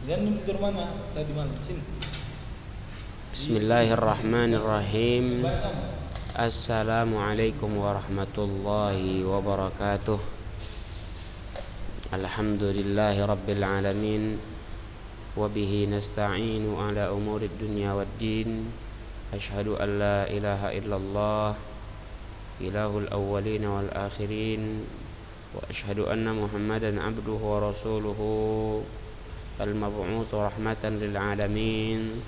Jangan tidur mana tadi malam sini. Bismillahirrahmanirrahim. Assalamualaikum warahmatullahi wabarakatuh. Alhamdulillahi rabbil alamin. Wabihi nasta'inu ala umurid dunya waddin. Ashhadu an la ilaha illallah ilahul awwalin wal akhirin. Wa ashhadu anna muhammadan abduhu wa rasuluhu al-mab'uts rahmatan lil alamin.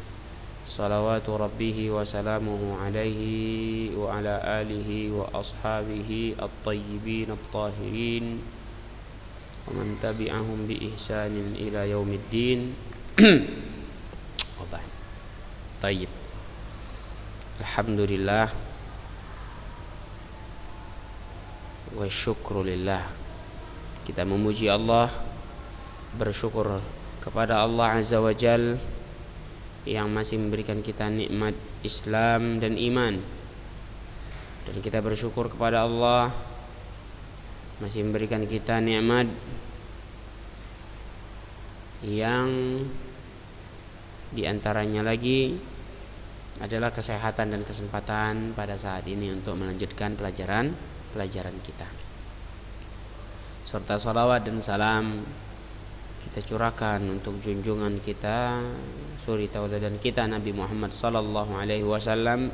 Salawatu rabbihi wa salamuhu alaihi wa ala alihi wa ashabihi at-tayyibin at-tahirin wa man tabi'ahum bi ihsanin ila yaumiddin. Wa ba'd. Tayyib. Alhamdulillah wa syukrulillah. Kita memuji Allah, bersyukur kepada Allah Azza wa Jal yang masih memberikan kita nikmat Islam dan iman. Dan kita bersyukur kepada Allah masih memberikan kita nikmat yang diantaranya lagi adalah kesehatan dan kesempatan pada saat ini untuk melanjutkan pelajaran kita. Serta salawat dan salam kita curahkan untuk junjungan kita, suri tauladan kita Nabi Muhammad sallallahu alaihi wasallam,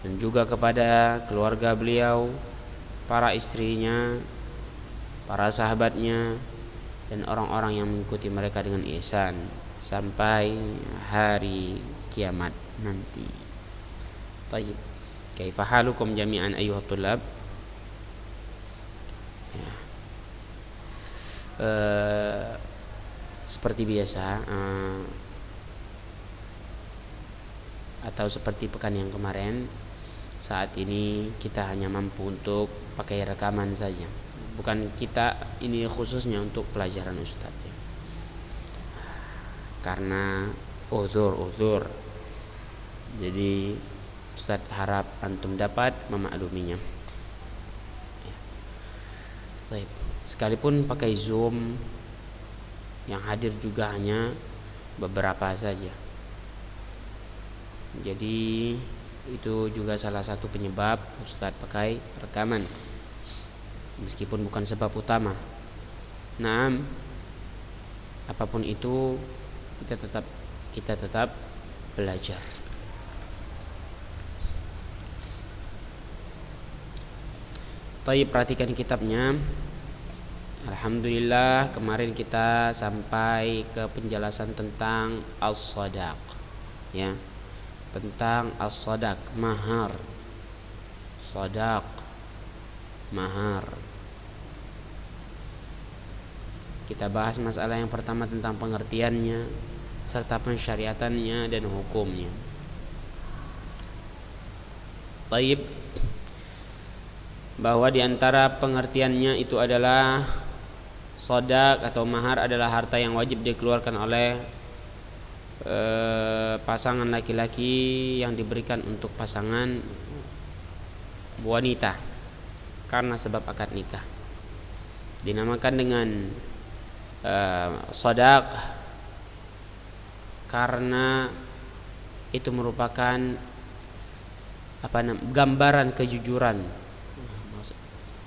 dan juga kepada keluarga beliau, para istrinya, para sahabatnya, dan orang-orang yang mengikuti mereka dengan ihsan sampai hari kiamat nanti. Baik. Kaifa halukum jami'an ayyuhat tullab? Seperti biasa atau seperti pekan yang kemarin, saat ini kita hanya mampu untuk pakai rekaman saja. Bukan kita ini khususnya untuk pelajaran Ustaz ya. Karena uzur. Jadi Ustaz harap antum dapat memakluminya. Baik. Sekalipun pakai Zoom, yang hadir juga hanya beberapa saja. Jadi itu juga salah satu penyebab Ustaz pakai rekaman, meskipun bukan sebab utama. Naam, apapun itu kita tetap belajar. Tayyib, perhatikan kitabnya. Alhamdulillah, kemarin kita sampai ke penjelasan tentang as-sadaq ya. Tentang as-sadaq, mahar. Sadaq, mahar. Kita bahas masalah yang pertama tentang pengertiannya serta pensyariatannya dan hukumnya. Taib, bahwa di antara pengertiannya itu adalah sadaq atau mahar adalah harta yang wajib dikeluarkan oleh pasangan laki-laki yang diberikan untuk pasangan wanita karena sebab akad nikah. Dinamakan dengan sadaq karena itu merupakan gambaran kejujuran.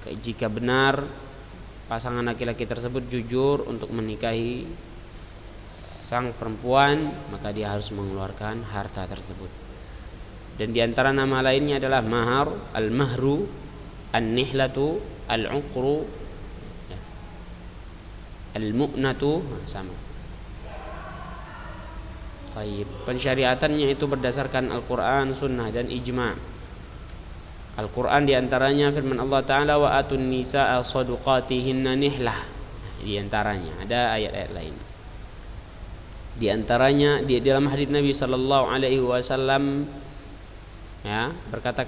Jika benar pasangan laki-laki tersebut jujur untuk menikahi sang perempuan, maka dia harus mengeluarkan harta tersebut. Dan di antara nama lainnya adalah mahar, al-mahru, an-nihlatu, al-uqru, al-mu'natu, sama. Baik, pensyariatannya itu berdasarkan Al-Qur'an, sunnah dan ijma'. Al-Quran diantaranya firman Allah Ta'ala, wa atun nisa'a saduqatihinna nihlah. Di antaranya ada ayat-ayat lain. Di antaranya di dalam hadits Nabi sallallahu alaihi wasallam ya, berkata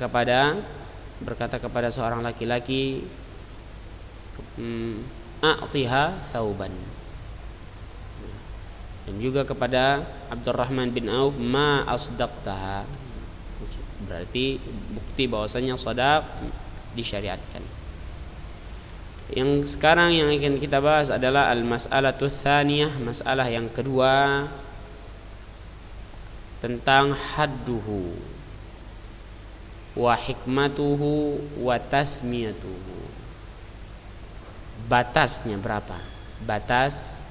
kepada seorang laki-laki, a'tiha thawban. Dan juga kepada Abdurrahman bin Auf, ma asdaqtaha. Berarti bukti bahwasanya shadaq disyariatkan. Yang sekarang yang akan kita bahas adalah al-mas'alatu tsaniyah, masalah yang kedua tentang hadduhu wa hikmatuhu wa tasmiyatuhu. Batasnya berapa? Batas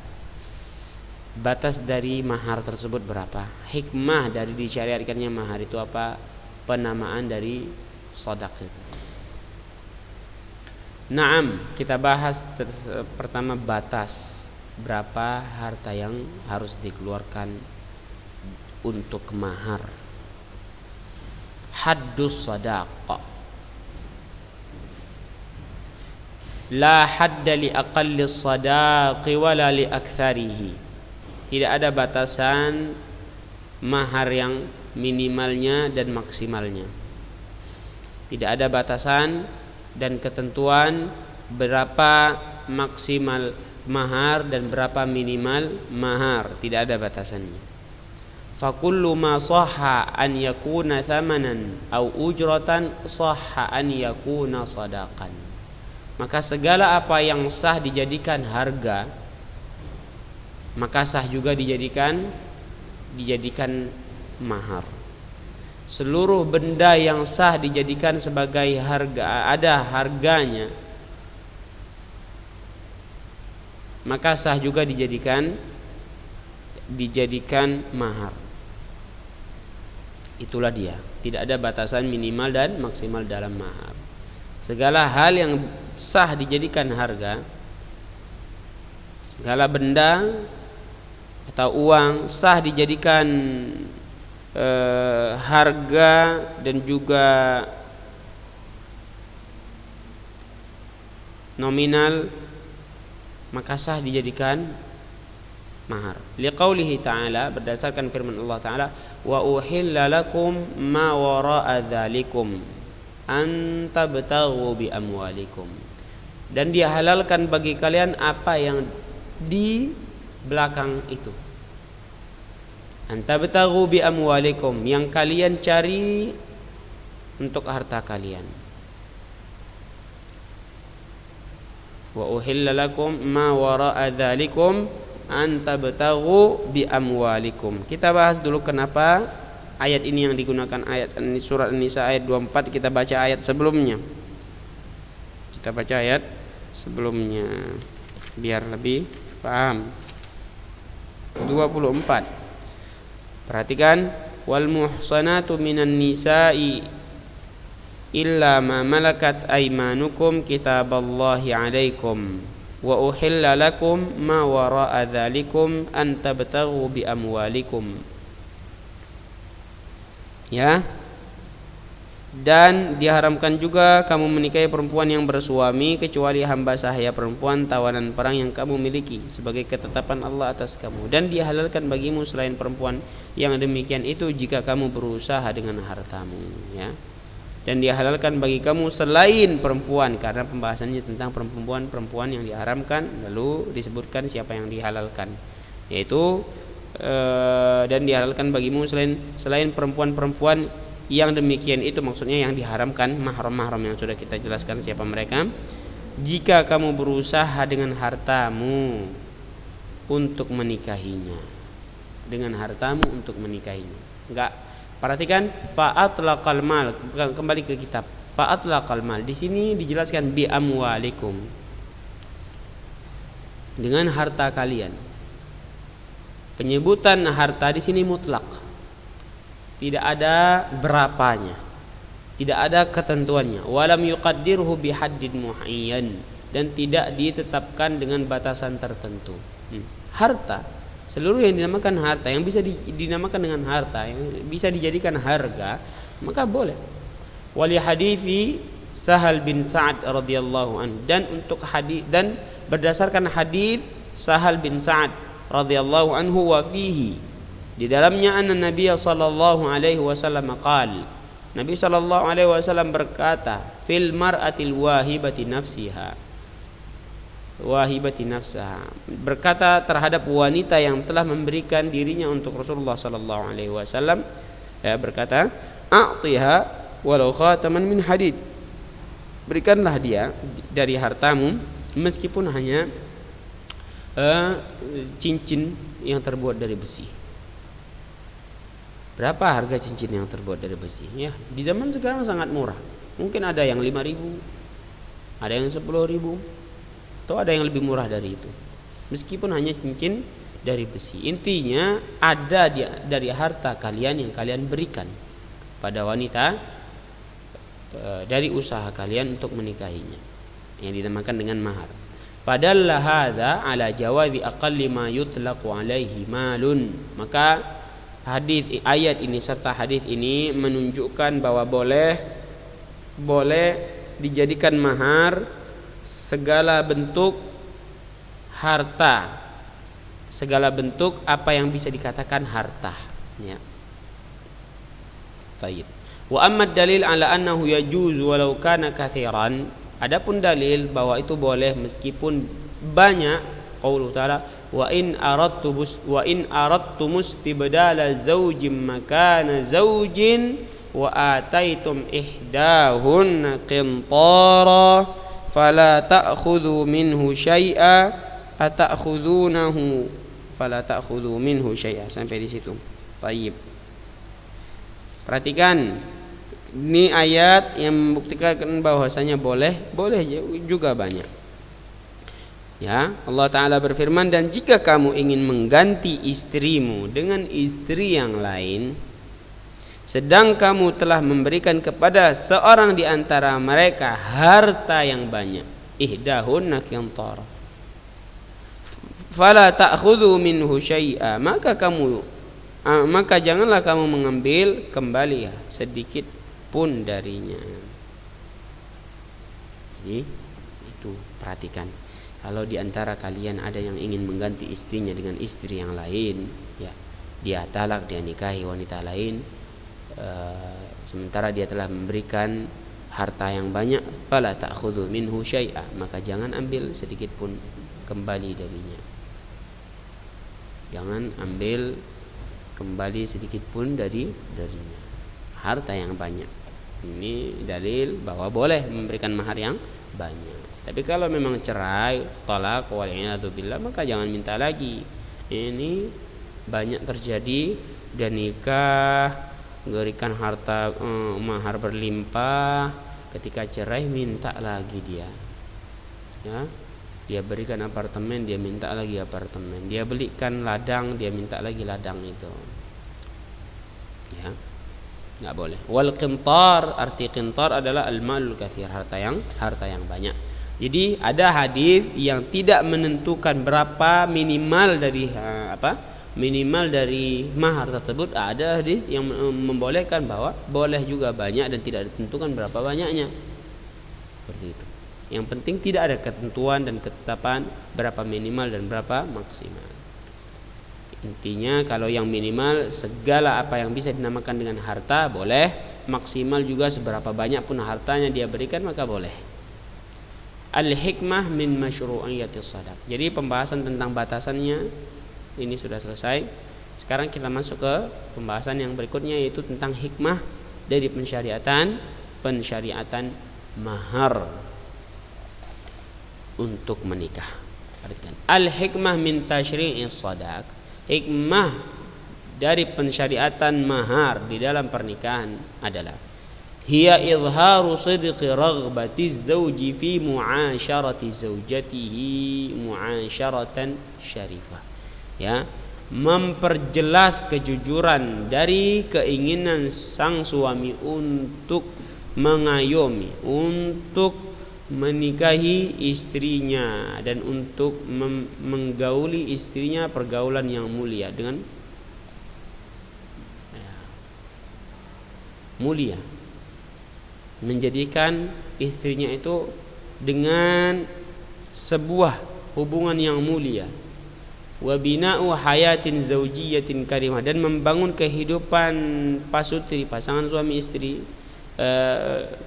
dari mahar tersebut berapa? Hikmah dari disyariatkannya mahar itu apa? Penamaan dari shadaqah itu. Naam, kita bahas pertama batas berapa harta yang harus dikeluarkan untuk mahar. Haddus shadaqah. La hadda li aqalli shadaqi wala li aktsarihi. Tidak ada batasan mahar yang minimalnya dan maksimalnya. Tidak ada batasan dan ketentuan berapa maksimal mahar dan berapa minimal mahar, tidak ada batasannya. Fakullu ma sahha an yakuna thamanan au ujratan sahha an yakuna sadaqan. Maka segala apa yang sah dijadikan harga, maka sah juga dijadikan mahar. Seluruh benda yang sah dijadikan sebagai harga, ada harganya, maka sah juga dijadikan mahar. Itulah dia, tidak ada batasan minimal dan maksimal dalam mahar. Segala hal yang sah dijadikan harga, segala benda atau uang sah dijadikan harga dan juga nominal, maka sah dijadikan mahar. Liqaulihi ta'ala, berdasarkan firman Allah Ta'ala, wa uhilla lakum ma wara'a dzalikum an tabtaghu bi amwalikum. Dan dihalalkan bagi kalian apa yang di belakang itu. Antabtaghu bi amwalikum, yang kalian cari untuk harta kalian. Wa uhilla lakum ma wara'a dzalikum antabtaghu bi amwalikum. Kita bahas dulu kenapa ayat ini yang digunakan, ayat surat An-Nisa ayat 24. Kita baca ayat sebelumnya. Kita baca ayat sebelumnya biar lebih paham. 24. Perhatikan, wal muhsanatu minan nisa'i illa ma malakat aymanukum kitaballahi 'alaikum wa uhilla lakum ma wara'a dzalikum an tabtaghu bi amwalikum. Ya. Dan diharamkan juga kamu menikahi perempuan yang bersuami kecuali hamba sahaya perempuan tawanan perang yang kamu miliki sebagai ketetapan Allah atas kamu. Dan dihalalkan bagimu selain perempuan yang demikian itu jika kamu berusaha dengan hartamu, ya. Dan dihalalkan bagi kamu selain perempuan, karena pembahasannya tentang perempuan yang diharamkan, lalu disebutkan siapa yang dihalalkan, yaitu dan dihalalkan bagimu selain perempuan yang demikian itu, maksudnya yang diharamkan, mahram-mahram yang sudah kita jelaskan siapa mereka. Jika kamu berusaha dengan hartamu untuk menikahinya, enggak. Perhatikan, fa'atlaqal mal, kembali ke kitab. Fa'atlaqal mal di sini dijelaskan bi amwalikum, dengan harta kalian. Penyebutan harta di sini mutlak. Tidak ada berapanya, tidak ada ketentuannya. Walam yuqaddirhu bihaddin muayyan, dan tidak ditetapkan dengan batasan tertentu. Harta, seluruh yang dinamakan harta, yang bisa dinamakan dengan harta, yang bisa dijadikan harga, maka boleh. Wali hadithi Sahal bin Sa'ad radhiyallahu anhu, dan untuk hadis, dan berdasarkan hadis Sahal bin Sa'ad radhiyallahu anhu, wa fihi, di dalamnya, anna Nabi sallallahu alaihi wasallam qaal, Nabi sallallahu alaihi wasallam berkata, fil mar'atil wahibati nafsaha, berkata terhadap wanita yang telah memberikan dirinya untuk Rasulullah sallallahu alaihi wasallam, ya, berkata, a'tiha walau khataman min hadid, berikanlah dia dari hartamu meskipun hanya cincin yang terbuat dari besi. Berapa harga cincin yang terbuat dari besi? Ya, di zaman sekarang sangat murah. Mungkin ada yang 5.000, ada yang 10.000, atau ada yang lebih murah dari itu. Meskipun hanya cincin dari besi. Intinya ada dari harta kalian yang kalian berikan pada wanita dari usaha kalian untuk menikahinya, yang dinamakan dengan mahar. Fadalla hadza ala jawazi aqalli ma yutlaqu alaihi malun. Maka ayat ini serta hadis ini menunjukkan bahwa boleh dijadikan mahar segala bentuk harta, segala bentuk apa yang bisa dikatakan harta, ya. Baik. Wa amma dalil ala annahu yajuz walau kana katsiran. Adapun dalil bahwa itu boleh meskipun banyak, qaulu ta'ala wa in aradtum istibdala zawjin makana zawjin wa ataitum ihdahunna qintara fala ta'khudhu minhu syai'a ata'khudhunahu fala ta'khudhu minhu syai'a. Sampai di situ. Baik. Perhatikan, ini ayat yang membuktikan bahwasanya boleh juga banyak. Ya, Allah Ta'ala berfirman, dan jika kamu ingin mengganti istrimu dengan istri yang lain, sedang kamu telah memberikan kepada seorang di antara mereka harta yang banyak, ihdahunna qintara, fala ta'khudhu minhu syai'a, maka janganlah kamu mengambil kembali sedikit pun darinya. Jadi itu perhatikan, kalau di antara kalian ada yang ingin mengganti istrinya dengan istri yang lain, ya, dia talak, dia nikahi wanita lain, sementara dia telah memberikan harta yang banyak, fala ta'khudhu minhu syai'a, maka jangan ambil sedikit pun kembali darinya. Jangan ambil kembali sedikit pun darinya, harta yang banyak. Ini dalil bahwa boleh memberikan mahar yang banyak. Tapi kalau memang cerai, talak, wal'iyadu billah, maka jangan minta lagi. Ini banyak terjadi, dan nikah memberikan harta mahar berlimpah, ketika cerai minta lagi dia. Ya. Dia berikan apartemen, dia minta lagi apartemen. Dia belikan ladang, dia minta lagi ladang itu. Ya, nggak boleh. Wal qintar, arti qintar adalah al-malul katsir, harta yang banyak. Jadi ada hadis yang tidak menentukan berapa minimal dari mahar tersebut. Ada hadis yang membolehkan bahwa boleh juga banyak dan tidak ditentukan berapa banyaknya. Seperti itu. Yang penting tidak ada ketentuan dan ketetapan berapa minimal dan berapa maksimal. Intinya kalau yang minimal segala apa yang bisa dinamakan dengan harta boleh, maksimal juga seberapa banyak pun hartanya dia berikan maka boleh. Al-hikmah min masyru'iyatis sadaq. Jadi pembahasan tentang batasannya ini sudah selesai. Sekarang kita masuk ke pembahasan yang berikutnya, yaitu tentang hikmah dari pensyariatan mahar untuk menikah. Perhatikan. Al-hikmah min tasyri'is sadaq. Hikmah dari pensyariatan mahar di dalam pernikahan adalah hiya izharu sidqi raghbati zawji fi mu'asyarati zawjatihi mu'asyaratan syarifah. Ya, memperjelas kejujuran dari keinginan sang suami untuk mengayomi, untuk menikahi istrinya dan untuk menggauli istrinya pergaulan yang mulia dengan mulia, menjadikan istrinya itu dengan sebuah hubungan yang mulia, wa bina'u hayatin zaujiyatin karimah, dan membangun kehidupan pasutri, pasangan suami istri,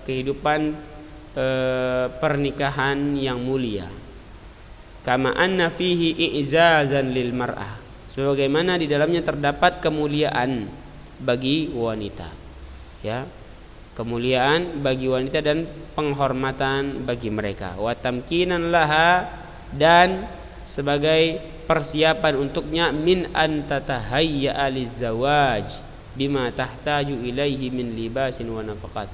kehidupan pernikahan yang mulia. Kama anna fihi i'zazan lil mar'ah, sebagaimana di dalamnya terdapat kemuliaan bagi wanita. Ya, kemuliaan bagi wanita dan penghormatan bagi mereka. Wa tamkinan laha, dan sebagai persiapan untuknya min an tatahayya lizawaj bima tahtaju ilaihi min libasin wa nafaqat,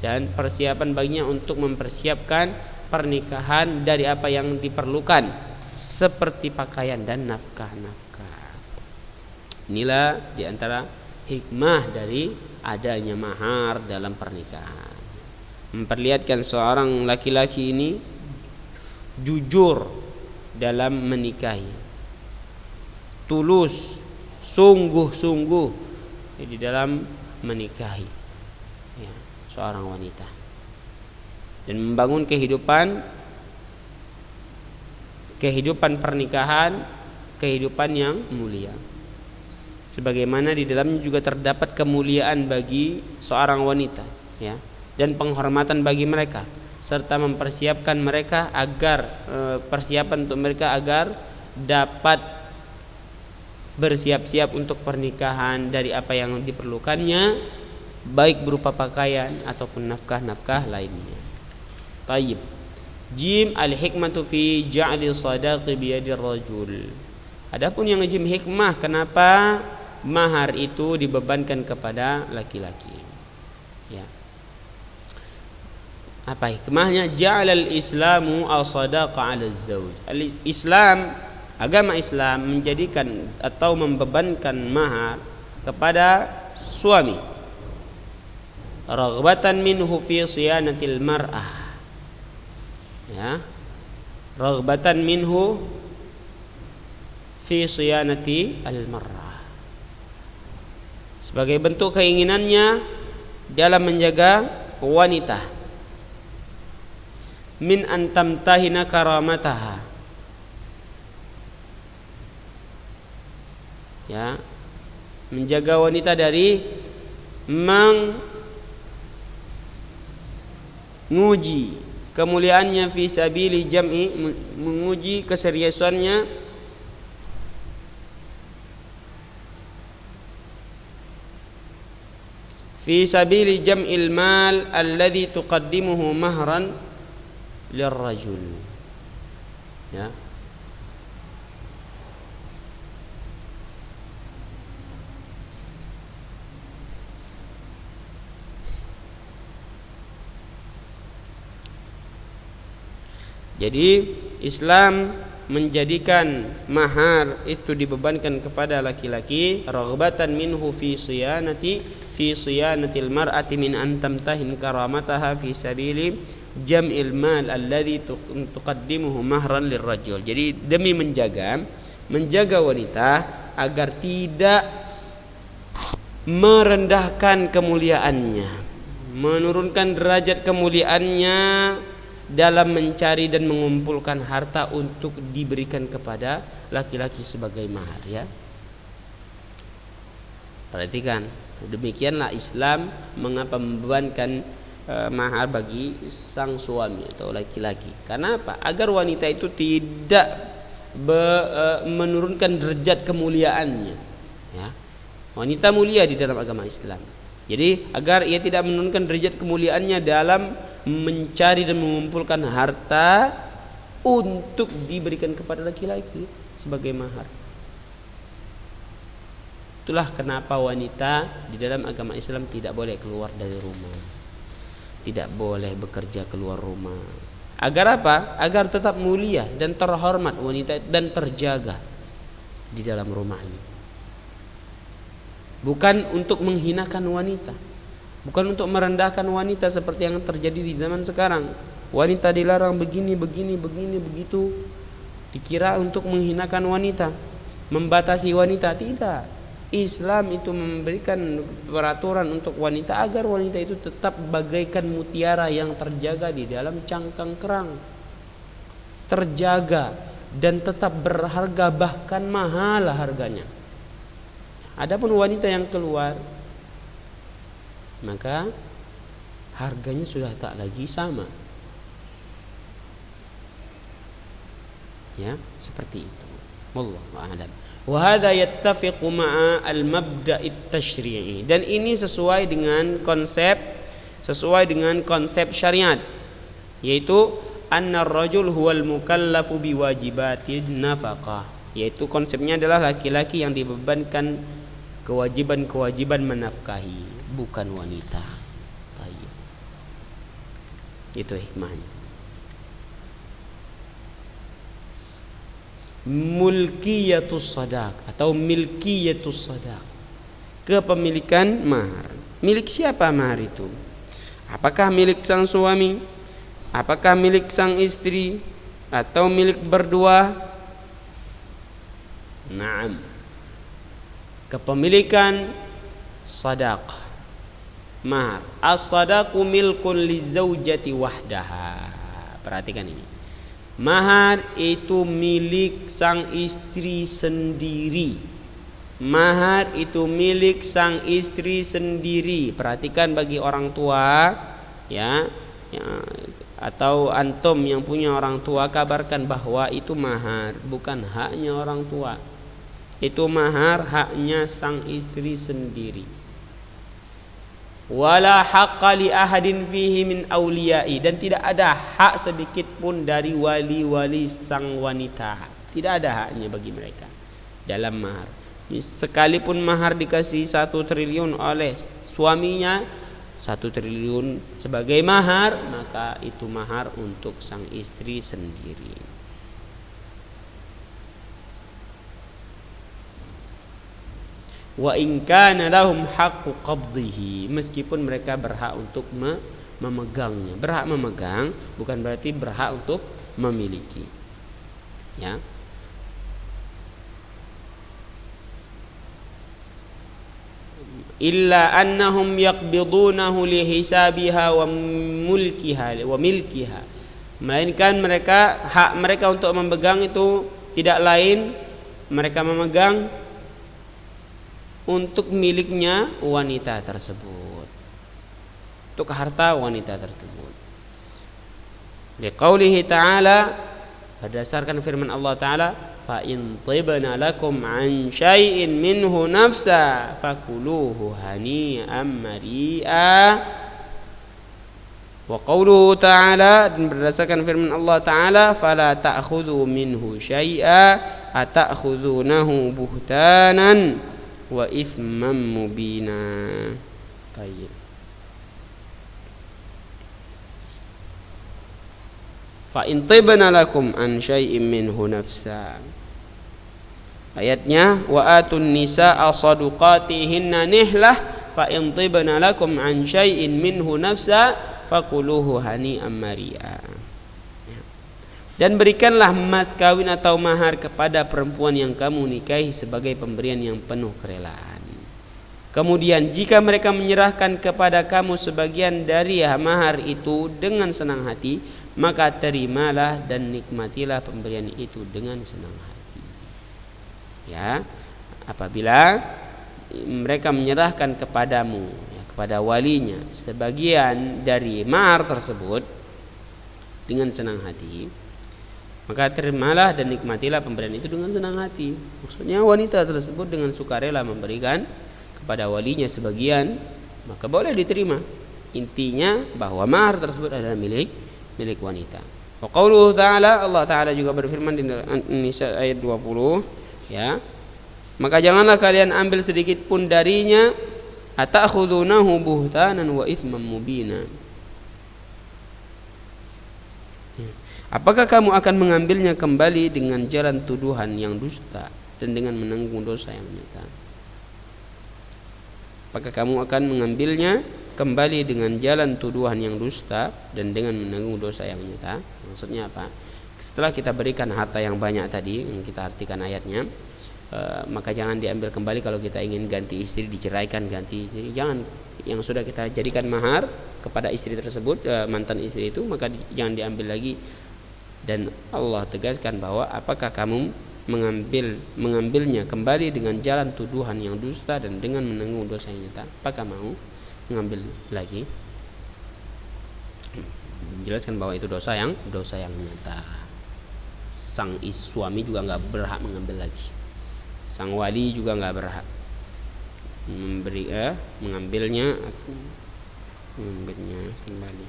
dan persiapan baginya untuk mempersiapkan pernikahan dari apa yang diperlukan seperti pakaian dan nafkah-nafkah. Inilah diantara hikmah dari adanya mahar dalam pernikahan, memperlihatkan seorang laki-laki ini jujur dalam menikahi, tulus, sungguh-sungguh di dalam menikahi ya, seorang wanita, dan membangun kehidupan pernikahan, kehidupan yang mulia. Sebagaimana di dalamnya juga terdapat kemuliaan bagi seorang wanita ya, dan penghormatan bagi mereka, serta mempersiapkan mereka agar persiapan untuk mereka agar dapat bersiap-siap untuk pernikahan dari apa yang diperlukannya, baik berupa pakaian ataupun nafkah-nafkah lainnya. Tayyib. Jim al-hikmatu fi ja'li sadaqi biyadir rajul. Adapun yang jim hikmah kenapa mahar itu dibebankan kepada laki-laki. Ya. Apa hikmahnya? Ja'alal islamu as-sadaqa 'ala az-zawj. Al-Islam, agama Islam menjadikan atau membebankan mahar kepada suami. Raghbatan minhu fi siyanatil mar'ah. Ya. Raghbatan minhu fi siyanati al-mar'ah. Sebagai bentuk keinginannya dalam menjaga wanita, min antamtahina karamataha, ya, menjaga wanita dari menguji kemuliaannya fi sabili jam'i, menguji keseriusannya fi sabili jam'il mal alladhi tuqaddimuhu mahran lirrajul. Ya. Jadi Islam menjadikan mahar itu dibebankan kepada laki-laki, raghbatan minhu fi siyanatil mar'ati min an tamtahin karamataha fi sabili jam'il mal alladhi tuqaddimuhu mahran lirrajul. Jadi demi menjaga wanita agar tidak merendahkan kemuliaannya, menurunkan derajat kemuliaannya dalam mencari dan mengumpulkan harta untuk diberikan kepada laki-laki sebagai mahar, ya. Perhatikan, demikianlah Islam mengapa membebankan mahar bagi sang suami atau laki-laki. Karena apa? Agar wanita itu tidak menurunkan derajat kemuliaannya, ya. Wanita mulia di dalam agama Islam. Jadi agar ia tidak menurunkan derajat kemuliaannya dalam mencari dan mengumpulkan harta untuk diberikan kepada laki-laki sebagai mahar. Itulah kenapa wanita di dalam agama Islam tidak boleh keluar dari rumah, tidak boleh bekerja keluar rumah. Agar apa? Agar tetap mulia dan terhormat wanita dan terjaga di dalam rumah ini. Bukan untuk menghinakan wanita, bukan untuk merendahkan wanita seperti yang terjadi di zaman sekarang. Wanita dilarang begini begitu, dikira untuk menghinakan wanita, membatasi wanita. Tidak. Islam itu memberikan peraturan untuk wanita agar wanita itu tetap bagaikan mutiara yang terjaga di dalam cangkang kerang, terjaga dan tetap berharga, bahkan mahal harganya. Adapun wanita yang keluar, maka harganya sudah tak lagi sama. Ya, seperti itu. Wallahu a'lam. Wa hadha yattafiqu ma'a al-mabda' at-tashri'i. Dan ini sesuai dengan konsep sesuai dengan konsep syariat, yaitu annar rajul huwal mukallafu biwajibatin nafaqah, yaitu konsepnya adalah laki-laki yang dibebankan kewajiban-kewajiban menafkahi, bukan wanita. Baik. Itu hikmahnya. Mulkiyatus sadaq atau milkiyatus sadaq, kepemilikan mahar. Milik siapa mahar itu? Apakah milik sang suami? Apakah milik sang istri? Atau milik berdua? Naam. Kepemilikan sadaq, mahar. As-sadaqu milkun lizaujati wahdaha. Perhatikan ini. Mahar itu milik sang istri sendiri. Mahar itu milik sang istri sendiri. Perhatikan bagi orang tua, ya, atau antum yang punya orang tua, kabarkan bahwa itu mahar, bukan haknya orang tua. Itu mahar haknya sang istri sendiri. Wala haqqa li ahadin fihi min awliyai, dan tidak ada hak sedikit pun dari wali-wali sang wanita. Tidak ada haknya bagi mereka dalam mahar. Sekalipun mahar dikasih 1 triliun oleh suaminya, 1 triliun sebagai mahar, maka itu mahar untuk sang istri sendiri. Wa in kana lahum haqqu qabdihi, meskipun mereka berhak untuk memegangnya. Berhak memegang bukan berarti berhak untuk memiliki. Ya. Illa annahum yaqbidunahu li hisabiha wa milkiha. Melainkan hak mereka untuk memegang itu tidak lain, mereka memegang untuk miliknya wanita tersebut, untuk harta wanita tersebut. Liqaulihi ta'ala, berdasarkan firman Allah Ta'ala, fa in tibna lakum an syai'in minhu nafsa fakuluhu hani'an mari'a. Wa qauluhu ta'ala, dan berdasarkan firman Allah Ta'ala, fala ta'khudhu minhu syai'a ata'khudhunahu buhtanan wa ithman mubina. Baik. Fa in tibna lakum an syai'in minhu nafsa. Ayatnya wa atun nisaa sadaqatihinna nihlah fa in tibna lakum an syai'in minhu nafsa fakuluhu hani'an mari'a. Dan berikanlah mas kawin atau mahar kepada perempuan yang kamu nikahi sebagai pemberian yang penuh kerelaan. Kemudian jika mereka menyerahkan kepada kamu sebagian dari mahar itu dengan senang hati, maka terimalah dan nikmatilah pemberian itu dengan senang hati. Ya, apabila mereka menyerahkan kepadamu, ya, kepada walinya sebagian dari mahar tersebut dengan senang hati, maka terimalah dan nikmatilah pemberian itu dengan senang hati. Maksudnya wanita tersebut dengan sukarela memberikan kepada walinya sebagian, maka boleh diterima. Intinya bahwa mahar tersebut adalah milik wanita. Wa qauluhu ta'ala, Allah Ta'ala juga berfirman di An-Nisa ayat 20, ya. Maka janganlah kalian ambil sedikit pun darinya, ata'khudunahu buhtanan wa itsman mubina. Apakah kamu akan mengambilnya kembali dengan jalan tuduhan yang dusta dan dengan menanggung dosa yang nyata? Apakah kamu akan mengambilnya kembali dengan jalan tuduhan yang dusta dan dengan menanggung dosa yang nyata? Maksudnya apa? Setelah kita berikan harta yang banyak tadi, yang kita artikan ayatnya, maka jangan diambil kembali. Kalau kita ingin ganti istri, diceraikan, ganti istri, jangan. Yang sudah kita jadikan mahar kepada istri tersebut, mantan istri itu, maka jangan diambil lagi. Dan Allah tegaskan bahwa apakah kamu mengambilnya kembali dengan jalan tuduhan yang dusta dan dengan menanggung dosa yang nyata? Apakah mau mengambil lagi? Menjelaskan bahwa itu dosa yang nyata. Sang suami juga nggak berhak mengambil lagi. Sang wali juga nggak berhak mengambilnya mengambilnya kembali.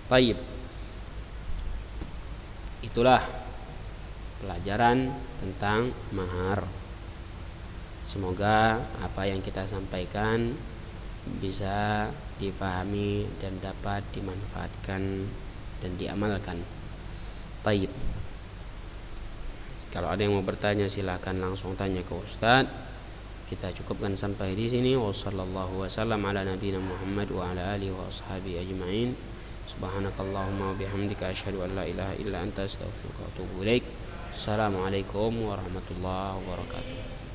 Baik. Itulah pelajaran tentang mahar. Semoga apa yang kita sampaikan bisa dipahami dan dapat dimanfaatkan dan diamalkan. Baik. Kalau ada yang mau bertanya silahkan langsung tanya ke Ustadz. Kita cukupkan sampai di sini. Wassallallahu wasallam ala nabiyina Muhammad wa ala alihi wa ashabihi ajma'in. Subhanakallahumma wa bihamdika asyhadu an la ilaha illa anta astaghfiruka wa atubu ilaik. Assalamualaikum warahmatullahi wabarakatuh.